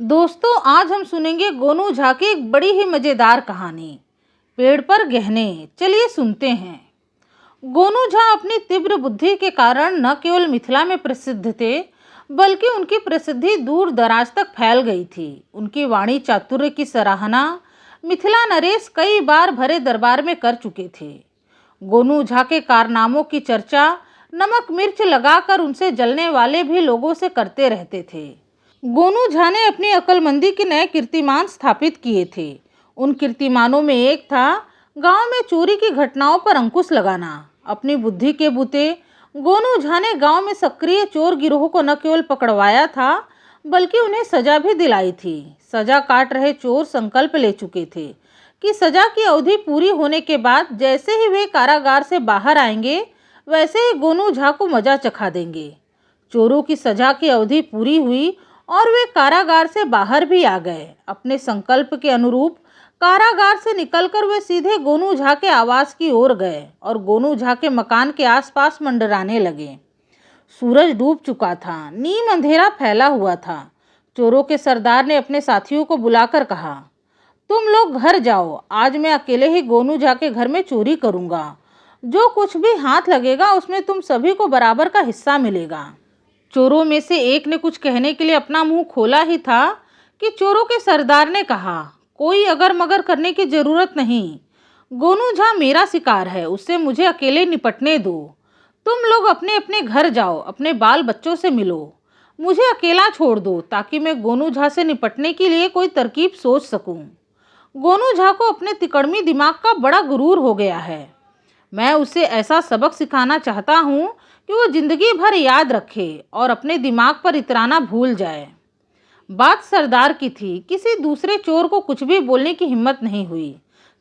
दोस्तों, आज हम सुनेंगे गोनू झा की एक बड़ी ही मज़ेदार कहानी, पेड़ पर गहने। चलिए सुनते हैं। गोनू झा अपनी तीव्र बुद्धि के कारण न केवल मिथिला में प्रसिद्ध थे, बल्कि उनकी प्रसिद्धि दूर दराज तक फैल गई थी। उनकी वाणी चातुर्य की सराहना मिथिला नरेश कई बार भरे दरबार में कर चुके थे। गोनू झा के कारनामों की चर्चा नमक मिर्च लगाकर उनसे जलने वाले भी लोगों से करते रहते थे। गोनू झा ने अपनी अक्लमंदी के नए कीर्तिमान स्थापित किए थे। उन कीर्तिमानों में एक था गांव में चोरी की घटनाओं पर अंकुश लगाना। अपनी बुद्धि के बूते गोनू झा ने गांव में सक्रिय चोर गिरोह को न केवल पकड़वाया था, बल्कि उन्हें सजा भी दिलाई थी। सजा काट रहे चोर संकल्प ले चुके थे कि सजा की अवधि पूरी होने के बाद जैसे ही वे कारागार से बाहर आएंगे, वैसे ही गोनू झा को मजा चखा देंगे। चोरों की सजा की अवधि पूरी हुई और वे कारागार से बाहर भी आ गए। अपने संकल्प के अनुरूप कारागार से निकलकर वे सीधे गोनू झा के आवास की ओर गए और गोनू झा के मकान के आसपास मंडराने लगे। सूरज डूब चुका था, नीम अंधेरा फैला हुआ था। चोरों के सरदार ने अपने साथियों को बुलाकर कहा, तुम लोग घर जाओ, आज मैं अकेले ही गोनू झा के घर में चोरी करूंगा। जो कुछ भी हाथ लगेगा उसमें तुम सभी को बराबर का हिस्सा मिलेगा। चोरों में से एक ने कुछ कहने के लिए अपना मुंह खोला ही था कि चोरों के सरदार ने कहा, कोई अगर मगर करने की जरूरत नहीं। गोनू झा मेरा शिकार है, उससे मुझे अकेले निपटने दो। तुम लोग अपने अपने घर जाओ, अपने बाल बच्चों से मिलो। मुझे अकेला छोड़ दो ताकि मैं गोनू झा से निपटने के लिए कोई तरकीब सोच सकूं। गोनू झा को अपने तिकड़मी दिमाग का बड़ा गुरूर हो गया है। मैं उसे ऐसा सबक सिखाना चाहता हूँ कि वो जिंदगी भर याद रखे और अपने दिमाग पर इतराना भूल जाए। बात सरदार की थी, किसी दूसरे चोर को कुछ भी बोलने की हिम्मत नहीं हुई।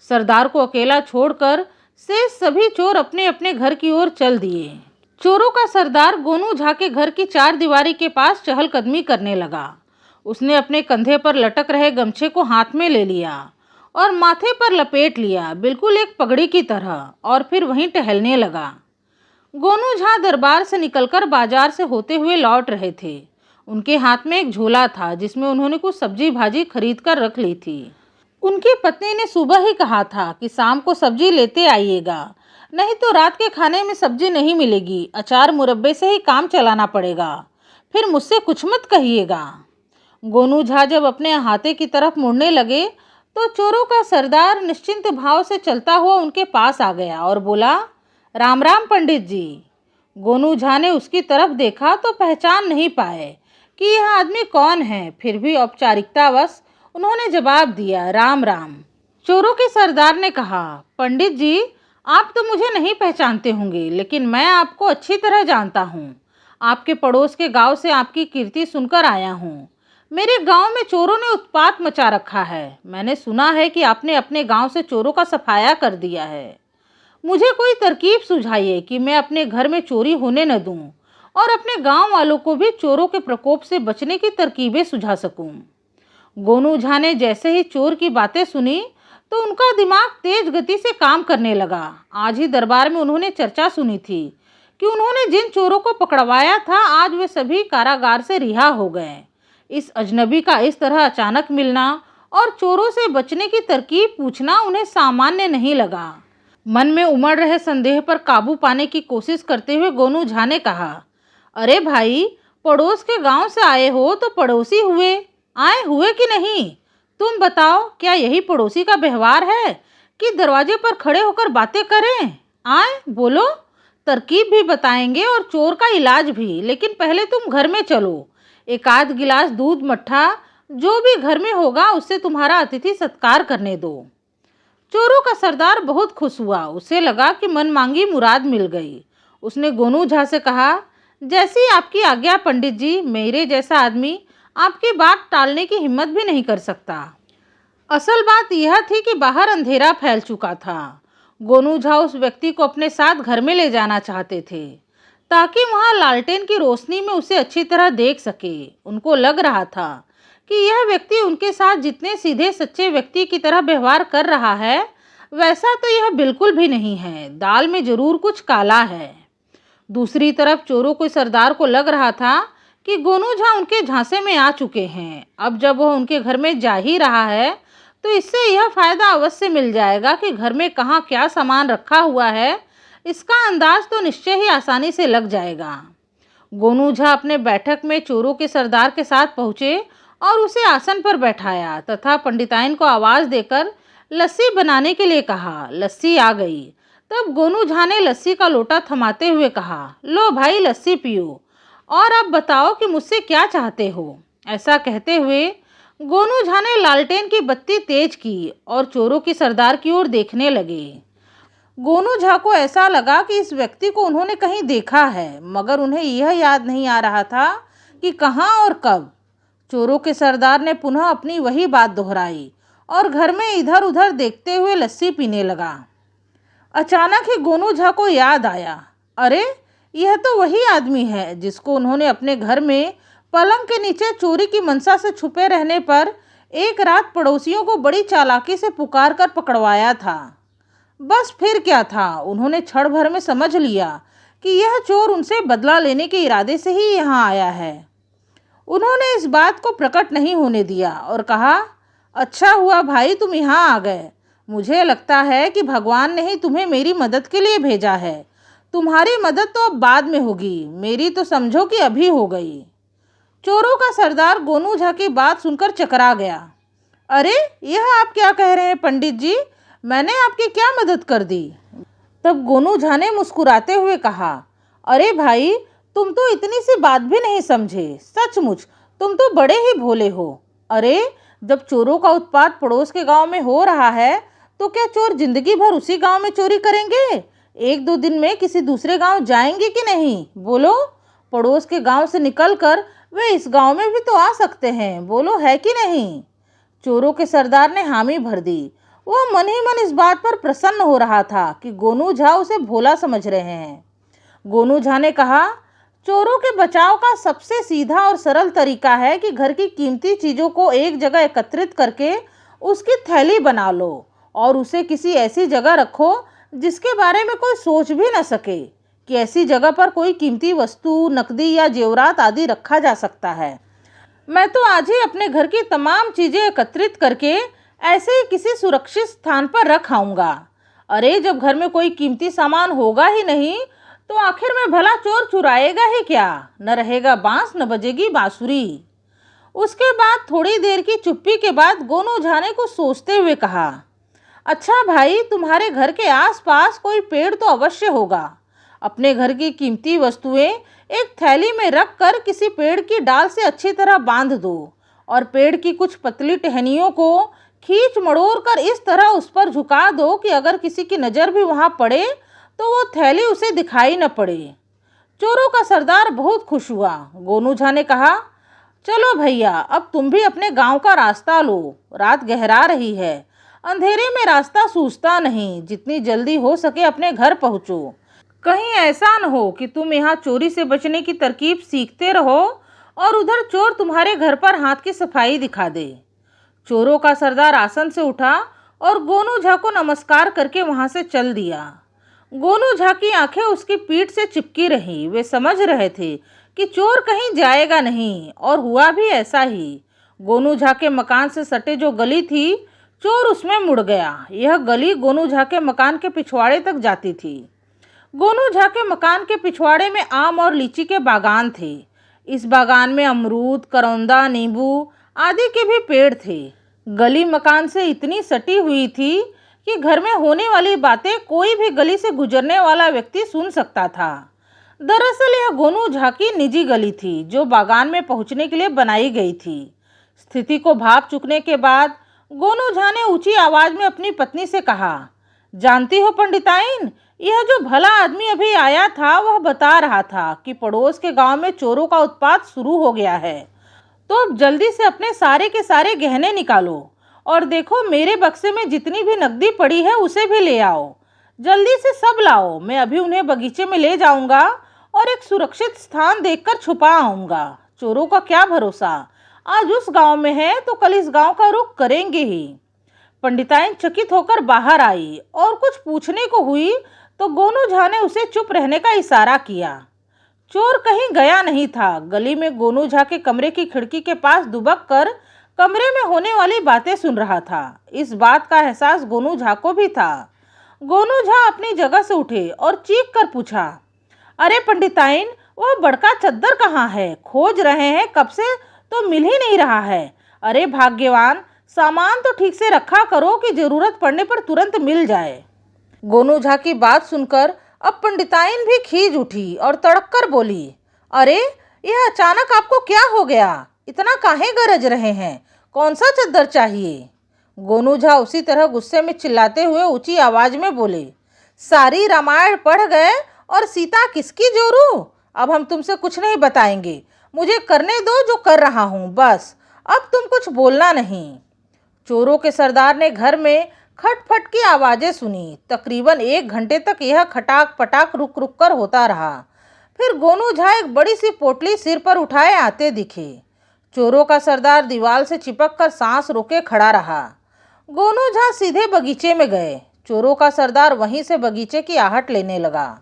सरदार को अकेला छोड़कर शेष सभी चोर अपने अपने घर की ओर चल दिए। चोरों का सरदार गोनू झा के घर की चार दीवारी के पास चहलकदमी करने लगा। उसने अपने कंधे पर लटक रहे गमछे को हाथ में ले लिया और माथे पर लपेट लिया, बिल्कुल एक पगड़ी की तरह, और फिर वहीं टहलने लगा। गोनू झा दरबार से निकलकर बाजार से होते हुए लौट रहे थे। उनके हाथ में एक झोला था जिसमें उन्होंने कुछ सब्जी भाजी खरीद कर रख ली थी। उनकी पत्नी ने सुबह ही कहा था कि शाम को सब्जी लेते आइएगा, नहीं तो रात के खाने में सब्जी नहीं मिलेगी। अचार मुरब्बे से ही काम चलाना पड़ेगा, फिर मुझसे कुछ मत कहिएगा। गोनू झा जब अपने अहाते की तरफ मुड़ने लगे तो चोरों का सरदार निश्चिंत भाव से चलता हुआ उनके पास आ गया और बोला, राम राम पंडित जी। गोनू झा ने उसकी तरफ देखा तो पहचान नहीं पाए कि यह आदमी कौन है। फिर भी औपचारिकतावश उन्होंने जवाब दिया, राम राम। चोरों के सरदार ने कहा, पंडित जी, आप तो मुझे नहीं पहचानते होंगे, लेकिन मैं आपको अच्छी तरह जानता हूँ। आपके पड़ोस के गांव से आपकी कीर्ति सुनकर आया हूँ। मेरे गांव में चोरों ने उत्पात मचा रखा है। मैंने सुना है कि आपने अपने गांव से चोरों का सफाया कर दिया है। मुझे कोई तरकीब सुझाइए कि मैं अपने घर में चोरी होने न दूं और अपने गांव वालों को भी चोरों के प्रकोप से बचने की तरकीबें सुझा सकूं। गोनू झा ने जैसे ही चोर की बातें सुनी तो उनका दिमाग तेज गति से काम करने लगा। आज ही दरबार में उन्होंने चर्चा सुनी थी कि उन्होंने जिन चोरों को पकड़वाया था, आज वे सभी कारागार से रिहा हो गए। इस अजनबी का इस तरह अचानक मिलना और चोरों से बचने की तरकीब पूछना उन्हें सामान्य नहीं लगा। मन में उमड़ रहे संदेह पर काबू पाने की कोशिश करते हुए गोनू झा ने कहा, अरे भाई, पड़ोस के गांव से आए हो तो पड़ोसी हुए, आए हुए कि नहीं? तुम बताओ, क्या यही पड़ोसी का व्यवहार है कि दरवाजे पर खड़े होकर बातें करें? आए बोलो, तरकीब भी बताएंगे और चोर का इलाज भी, लेकिन पहले तुम घर में चलो। एक आध गिलास दूध मट्ठा जो भी घर में होगा उससे तुम्हारा अतिथि सत्कार करने दो। चोरों का सरदार बहुत खुश हुआ। उसे लगा कि मन मांगी मुराद मिल गई। उसने गोनू झा से कहा, जैसी आपकी आज्ञा पंडित जी। मेरे जैसा आदमी आपकी बात टालने की हिम्मत भी नहीं कर सकता। असल बात यह थी कि बाहर अंधेरा फैल चुका था। गोनू झा उस व्यक्ति को अपने साथ घर में ले जाना चाहते थे ताकि वहां लालटेन की रोशनी में उसे अच्छी तरह देख सके। उनको लग रहा था कि यह व्यक्ति उनके साथ जितने सीधे सच्चे व्यक्ति की तरह व्यवहार कर रहा है, वैसा तो यह बिल्कुल भी नहीं है। दाल में जरूर कुछ काला है। दूसरी तरफ चोरों के सरदार को लग रहा था कि गोनू झा उनके झांसे में आ चुके हैं। अब जब वह उनके घर में जा ही रहा है तो इससे यह फायदा अवश्य मिल जाएगा कि घर में कहाँ क्या सामान रखा हुआ है, इसका अंदाज तो निश्चय ही आसानी से लग जाएगा। गोनू झा अपने बैठक में चोरों के सरदार के साथ पहुंचे और उसे आसन पर बैठाया तथा पंडिताइन को आवाज देकर लस्सी बनाने के लिए कहा। लस्सी आ गई। तब गोनू झा ने लस्सी का लोटा थमाते हुए कहा, लो भाई लस्सी पियो और अब बताओ कि मुझसे क्या चाहते हो। ऐसा कहते हुए गोनू झा ने लालटेन की बत्ती तेज की और चोरों की सरदार की ओर देखने लगे। गोनू झा को ऐसा लगा कि इस व्यक्ति को उन्होंने कहीं देखा है, मगर उन्हें यह याद नहीं आ रहा था कि कहाँ और कब। चोरों के सरदार ने पुनः अपनी वही बात दोहराई और घर में इधर उधर देखते हुए लस्सी पीने लगा। अचानक ही गोनू झा को याद आया, अरे यह तो वही आदमी है जिसको उन्होंने अपने घर में पलंग के नीचे चोरी की मंशा से छुपे रहने पर एक रात पड़ोसियों को बड़ी चालाकी से पुकार कर पकड़वाया था। बस फिर क्या था, उन्होंने क्षण भर में समझ लिया कि यह चोर उनसे बदला लेने के इरादे से ही यहाँ आया है। उन्होंने इस बात को प्रकट नहीं होने दिया और कहा, अच्छा हुआ भाई तुम यहाँ आ गए। मुझे लगता है कि भगवान ने ही तुम्हें मेरी मदद के लिए भेजा है। तुम्हारी मदद तो अब बाद में होगी, मेरी तो समझो कि अभी हो गई। चोरों का सरदार गोनू झा की बात सुनकर चकरा गया। अरे यह आप क्या कह रहे हैं पंडित जी, मैंने आपकी क्या मदद कर दी। तब गोनू झा ने मुस्कुराते हुए कहा, अरे भाई तुम तो इतनी सी बात भी नहीं समझे, सचमुच तुम तो बड़े ही भोले हो। अरे जब चोरों का उत्पात पड़ोस के गांव में हो रहा है तो क्या चोर जिंदगी भर उसी गांव में चोरी करेंगे? एक दो दिन में किसी दूसरे गांव जाएंगे कि नहीं? बोलो, पड़ोस के गांव से निकलकर वे इस गांव में भी तो आ सकते हैं, बोलो है कि नहीं? चोरों के सरदार ने हामी भर दी। वह मन ही मन इस बात पर प्रसन्न हो रहा था कि गोनू झा उसे भोला समझ रहे हैं। गोनू झा ने कहा, चोरों के बचाव का सबसे सीधा और सरल तरीका है कि घर की कीमती चीज़ों को एक जगह एकत्रित करके उसकी थैली बना लो और उसे किसी ऐसी जगह रखो जिसके बारे में कोई सोच भी न सके कि ऐसी जगह पर कोई कीमती वस्तु, नकदी या जेवरात आदि रखा जा सकता है। मैं तो आज ही अपने घर की तमाम चीज़ें एकत्रित करके ऐसे ही किसी सुरक्षित स्थान पर रख आऊँगा। अरे जब घर में कोई कीमती सामान होगा ही नहीं तो आखिर में भला चोर चुराएगा ही क्या? न रहेगा बांस न बजेगी बांसुरी। उसके बाद थोड़ी देर की चुप्पी के बाद गोनू झा ने कुछ सोचते हुए कहा, अच्छा भाई तुम्हारे घर के आसपास कोई पेड़ तो अवश्य होगा। अपने घर की कीमती वस्तुएं एक थैली में रख कर किसी पेड़ की डाल से अच्छी तरह बांध दो और पेड़ की कुछ पतली टहनियों को खींच मड़ोड़ कर इस तरह उस पर झुका दो कि अगर किसी की नज़र भी वहाँ पड़े तो वो थैली उसे दिखाई न पड़े। चोरों का सरदार बहुत खुश हुआ। गोनू झा ने कहा, चलो भैया अब तुम भी अपने गांव का रास्ता लो, रात गहरा रही है, अंधेरे में रास्ता सूझता नहीं, जितनी जल्दी हो सके अपने घर पहुँचो। कहीं ऐसा न हो कि तुम यहाँ चोरी से बचने की तरकीब सीखते रहो और उधर चोर तुम्हारे घर पर हाथ की सफाई दिखा दे। चोरों का सरदार आसन से उठा और गोनू झा को नमस्कार करके वहां से चल दिया। गोनू झा की आंखें उसकी पीठ से चिपकी रहीं। वे समझ रहे थे कि चोर कहीं जाएगा नहीं और हुआ भी ऐसा ही। गोनू झा के मकान से सटे जो गली थी, चोर उसमें मुड़ गया। यह गली गोनू झा के मकान के पिछवाड़े तक जाती थी। गोनू झा के मकान के पिछवाड़े में आम और लीची के बागान थे। इस बागान में अमरूद, करौंदा, नींबू आदि के भी पेड़ थे। गली मकान से इतनी सटी हुई थी कि घर में होने वाली बातें कोई भी गली से गुजरने वाला व्यक्ति सुन सकता था। दरअसल यह गोनू झा की निजी गली थी जो बागान में पहुंचने के लिए बनाई गई थी। स्थिति को भांप चुकने के बाद गोनू झा ने ऊंची आवाज में अपनी पत्नी से कहा, जानती हो पंडिताइन, यह जो भला आदमी अभी आया था वह बता रहा था कि पड़ोस के गांव में चोरों का उत्पात शुरू हो गया है, तो अब जल्दी से अपने सारे के सारे गहने निकालो और देखो मेरे बक्से में जितनी भी नकदी पड़ी है उसे भी ले आओ। जल्दी से सब लाओ, मैं अभी उन्हें बगीचे में ले जाऊंगा और एक सुरक्षित स्थान देखकर छुपा आऊंगा। चोरों का क्या भरोसा, आज उस गांव में है तो कल इस गांव का रुख करेंगे ही। पंडिताइन चकित होकर बाहर आई और कुछ पूछने को हुई तो गोनू झा ने उसे चुप रहने का इशारा किया। चोर कहीं गया नहीं था। गली में गोनू झा के कमरे की खिड़की के पास दुबक कर कमरे में होने वाली बातें सुन रहा था। इस बात का एहसास गोनू झा को भी था। गोनू झा अपनी जगह से उठे और चीख कर पूछा, अरे पंडिताइन, वह बड़का चद्दर कहाँ है? खोज रहे हैं कब से, तो मिल ही नहीं रहा है। अरे भाग्यवान, सामान तो ठीक से रखा करो कि जरूरत पड़ने पर तुरंत मिल जाए। गोनू झा की बात सुनकर अब पंडिताइन भी खींच उठी और तड़क कर बोली, अरे यह अचानक आपको क्या हो गया? इतना काहे गरज रहे हैं? कौन सा चद्दर चाहिए? गोनू झा उसी तरह गुस्से में चिल्लाते हुए ऊंची आवाज में बोले, सारी रामायण पढ़ गए और सीता किसकी जोरू? अब हम तुमसे कुछ नहीं बताएंगे। मुझे करने दो जो कर रहा हूँ, बस अब तुम कुछ बोलना नहीं। चोरों के सरदार ने घर में खटपट की आवाजें सुनी। तकरीबन 1 घंटे तक यह खटाक पटाक रुक रुक कर होता रहा। फिर गोनू झा एक बड़ी सी पोटली सिर पर उठाए आते दिखे। चोरों का सरदार दीवार से चिपक कर सांस रोके खड़ा रहा। गोनू झा सीधे बगीचे में गए। चोरों का सरदार वहीं से बगीचे की आहट लेने लगा।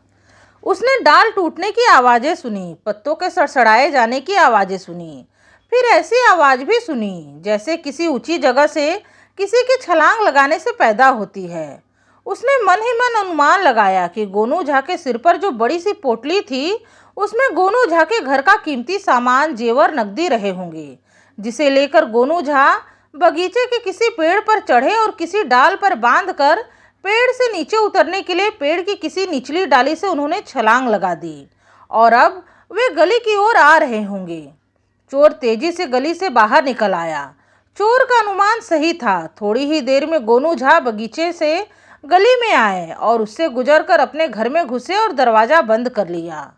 उसने डाल टूटने की आवाजें सुनी, पत्तों के सड़सड़ाए जाने की आवाजें सुनी। फिर ऐसी आवाज भी सुनी जैसे किसी ऊंची जगह से किसी की छलांग लगाने से पैदा होती है। उसने मन ही मन अनुमान लगाया कि गोनू झा के सिर पर जो बड़ी सी पोटली थी, उसमें गोनू झा के घर का कीमती सामान, जेवर, नकदी रहे होंगे, जिसे लेकर गोनू झा बगीचे के किसी पेड़ पर चढ़े और किसी डाल पर बांधकर पेड़ से नीचे उतरने के लिए पेड़ की किसी निचली डाली से उन्होंने छलांग लगा दी और अब वे गली की ओर आ रहे होंगे। चोर तेजी से गली से बाहर निकल आया। चोर का अनुमान सही था। थोड़ी ही देर में गोनू झा बगीचे से गली में आए और उससे गुजरकर अपने घर में घुसे और दरवाजा बंद कर लिया।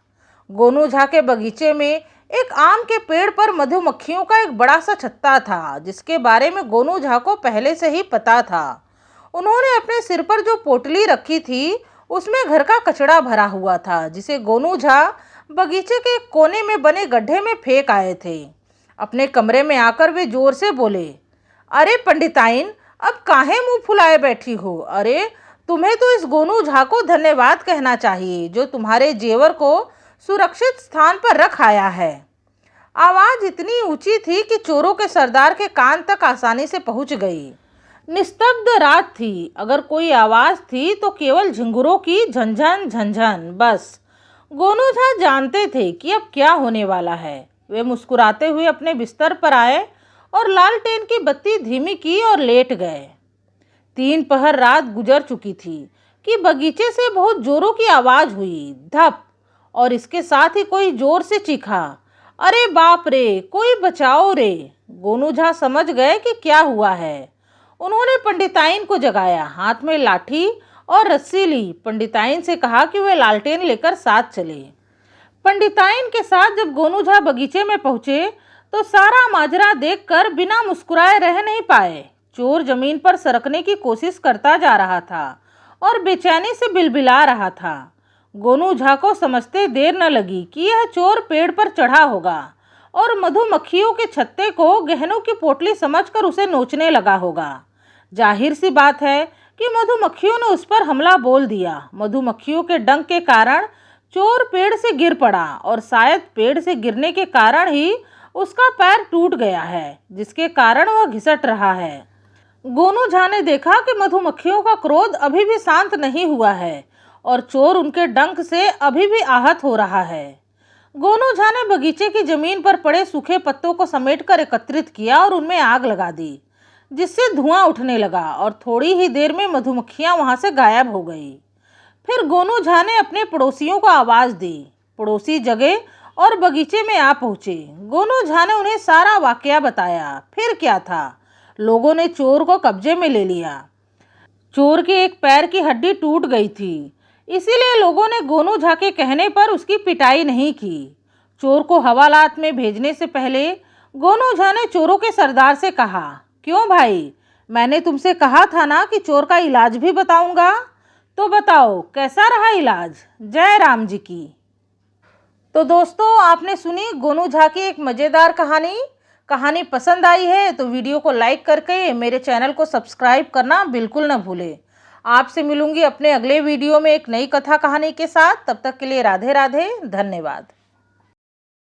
गोनू झा के बगीचे में एक आम के पेड़ पर मधुमक्खियों का एक बड़ा सा छत्ता था, जिसके बारे में गोनू झा को पहले से ही पता था। उन्होंने अपने सिर पर जो पोटली रखी थी, उसमें घर का कचरा भरा हुआ था, जिसे गोनू झा बगीचे के कोने में बने गड्ढे में फेंक आए थे। अपने कमरे में आकर वे जोर से बोले, अरे पंडिताइन, अब काहे मुंह फुलाए बैठी हो? अरे तुम्हें तो इस गोनू झा को धन्यवाद कहना चाहिए जो तुम्हारे जेवर को सुरक्षित स्थान पर रख आया है। आवाज इतनी ऊंची थी कि चोरों के सरदार के कान तक आसानी से पहुंच गई। निस्तब्ध रात थी। अगर कोई आवाज थी तो केवल झिंगुरों की झंझन झंझन, बस। गोनू झा जानते थे कि अब क्या होने वाला है। वे मुस्कुराते हुए अपने बिस्तर पर आए और लालटेन की बत्ती धीमी की और लेट गए। 3 पहर रात गुजर चुकी थी कि बगीचे से बहुत जोरों की आवाज हुई, धप, और इसके साथ ही कोई जोर से चीखा, अरे बाप रे, कोई बचाओ रे। गोनू झा समझ गए कि क्या हुआ है। उन्होंने पंडिताइन को जगाया, हाथ में लाठी और रस्सी ली। पंडिताइन से कहा कि वे लालटेन लेकर साथ चले। पंडिताइन के साथ जब गोनू झा बगीचे में पहुंचे तो सारा माजरा देखकर बिना मुस्कुराए रह नहीं पाए। चोर जमीन पर सरकने की कोशिश करता जा रहा था और बेचैनी से बिलबिला रहा था। गोनू झा को समझते देर न लगी कि यह चोर पेड़ पर चढ़ा होगा और मधुमक्खियों के छत्ते को गहनों की पोटली समझकर उसे नोचने लगा होगा। जाहिर सी बात है कि मधुमक्खियों ने उस पर हमला बोल दिया। मधुमक्खियों के डंक के कारण चोर पेड़ से गिर पड़ा और शायद पेड़ से गिरने के कारण ही उसका पैर टूट गया है, जिसके कारण वह घिसट रहा है। गोनू झा ने देखा कि मधुमक्खियों का क्रोध अभी भी शांत नहीं हुआ है और चोर उनके डंक से अभी भी आहत हो रहा है। गोनू झा ने बगीचे की जमीन पर पड़े सूखे पत्तों को समेटकर एकत्रित किया और उनमें आग लगा दी, जिससे धुआं उठने लगा और थोड़ी ही देर में मधुमक्खियां वहां से गायब हो गई। फिर गोनू झा ने अपने पड़ोसियों को आवाज दी। पड़ोसी जगे और बगीचे में आ पहुंचे। गोनू झा ने उन्हें सारा वाकया बताया। फिर क्या था, लोगों ने चोर को कब्जे में ले लिया। चोर के एक पैर की हड्डी टूट गई थी, इसीलिए लोगों ने गोनू झा के कहने पर उसकी पिटाई नहीं की। चोर को हवालात में भेजने से पहले गोनू झा ने चोरों के सरदार से कहा, क्यों भाई, मैंने तुमसे कहा था ना कि चोर का इलाज भी बताऊंगा, तो बताओ कैसा रहा इलाज? जय राम जी की। तो दोस्तों, आपने सुनी गोनू झा की एक मज़ेदार कहानी पसंद आई है तो वीडियो को लाइक करके मेरे चैनल को सब्सक्राइब करना बिल्कुल ना भूलें। आपसे मिलूंगी अपने अगले वीडियो में एक नई कथा कहानी के साथ। तब तक के लिए राधे राधे, धन्यवाद।